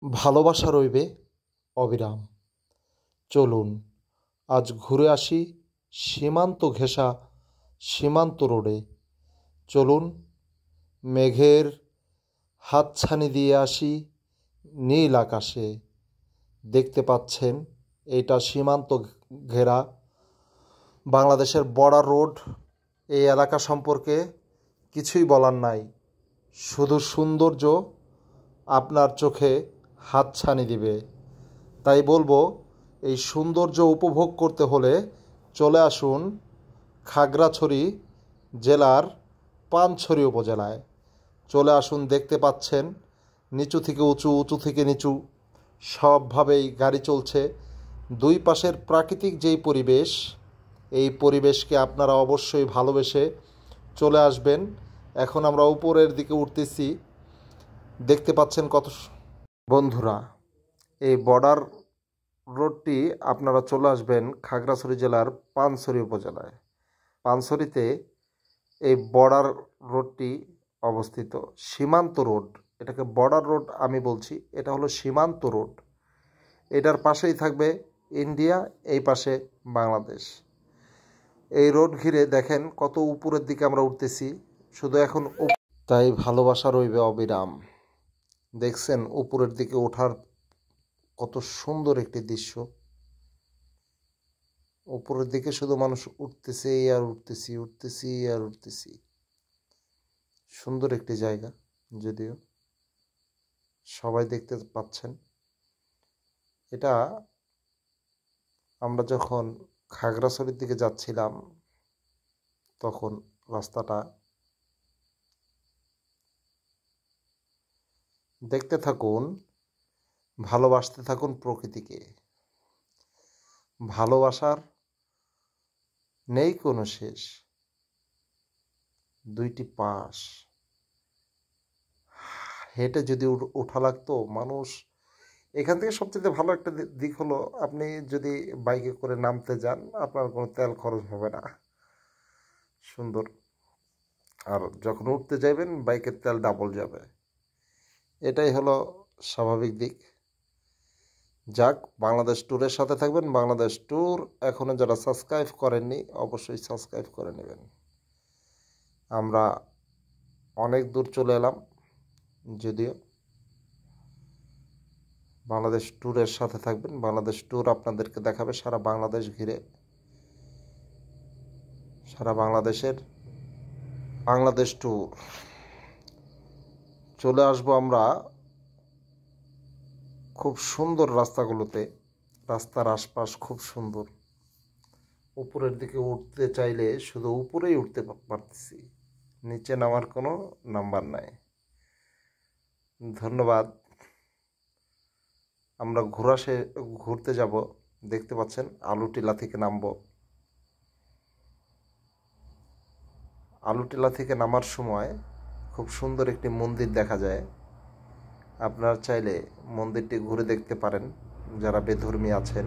ভালোবাসা রইবে অবিরাম। চলুন আজ ঘুরে আসি সীমান্ত ঘেঁষা সীমান্ত রোডে। চলুন মেঘের হাতছানি দিয়ে আসি নীল আকাশে। দেখতে পাচ্ছেন এটা সীমান্ত ঘেরা বাংলাদেশের বর্ডার রোড। এই এলাকা সম্পর্কে কিছুই বলার নাই, শুধু সৌন্দর্য আপনার চোখে হাতছানি দিবে। তাই বলবো, এই সৌন্দর্য উপভোগ করতে হলে চলে আসুন খাগড়াছড়ি জেলার পানছড়ি উপজেলায়। চলে আসুন, দেখতে পাচ্ছেন নিচু থেকে উঁচু, উঁচু থেকে নিচু সবভাবেই গাড়ি চলছে। দুই পাশের প্রাকৃতিক যেই পরিবেশ, এই পরিবেশকে আপনারা অবশ্যই ভালোবেসে চলে আসবেন। এখন আমরা উপরের দিকে উঠতেছি, দেখতে পাচ্ছেন কত। বন্ধুরা, এই বর্ডার রোডটি আপনারা চলে আসবেন খাগড়াছড়ি জেলার পানছড়ি উপজেলায়। পানছড়িতে এই বর্ডার রোডটি অবস্থিত। সীমান্ত রোড, এটাকে বর্ডার রোড আমি বলছি, এটা হলো সীমান্ত রোড। এটার পাশেই থাকবে ইন্ডিয়া, এই পাশে বাংলাদেশ। এই রোড ঘিরে দেখেন কত উপরের দিকে আমরা উঠতেছি, শুধু এখন তাই ভালোবাসা রইবে অবিরাম। দেখছেন উপরের দিকে ওঠার কত সুন্দর একটি দৃশ্য। উপরের দিকে শুধু মানুষ উঠতেছে আর উঠতেছি, উঠতেছি আর উঠতেছি। সুন্দর একটি জায়গা, যদিও সবাই দেখতে পাচ্ছেন। এটা আমরা যখন খাগড়াছড়ির দিকে যাচ্ছিলাম তখন রাস্তাটা দেখতে থাকুন, ভালোবাসতে থাকুন প্রকৃতিকে। ভালোবাসার নেই কোনো শেষ। দুইটি পাশ হেঁটে যদি ওঠা লাগতো মানুষ। এখান থেকে সবচেয়ে ভালো একটা দিক হলো, আপনি যদি বাইকে করে নামতে যান আপনার কোনো তেল খরচ হবে না, সুন্দর। আর যখন উঠতে যাবেন বাইকের তেল ডাবল যাবে। এটাই হলো স্বাভাবিক দিক। যাক, বাংলাদেশ ট্যুরের সাথে থাকবেন। বাংলাদেশ ট্যুর এখনও যারা সাবস্ক্রাইব করেননি অবশ্যই সাবস্ক্রাইব করে নেবেন। আমরা অনেক দূর চলে এলাম, যদিও বাংলাদেশ ট্যুরের সাথে থাকবেন। বাংলাদেশ ট্যুর আপনাদেরকে দেখাবে সারা বাংলাদেশ ঘিরে, সারা বাংলাদেশের বাংলাদেশ ট্যুর। চলে আসবো আমরা খুব সুন্দর রাস্তাগুলোতে। রাস্তার আশপাশ খুব সুন্দর। উপরের দিকে উঠতে চাইলে শুধু উপরেই উঠতে পারতেছি, নিচে নামার কোনো নাম্বার নাই। ধন্যবাদ। আমরা ঘুরতে যাব, দেখতে পাচ্ছেন আলুটিলা থেকে নামবো। আলুটিলা থেকে নামার সময় খুব সুন্দর একটি মন্দির দেখা যায়। আপনারা চাইলে মন্দিরটি ঘুরে দেখতে পারেন যারা বেধর্মী আছেন।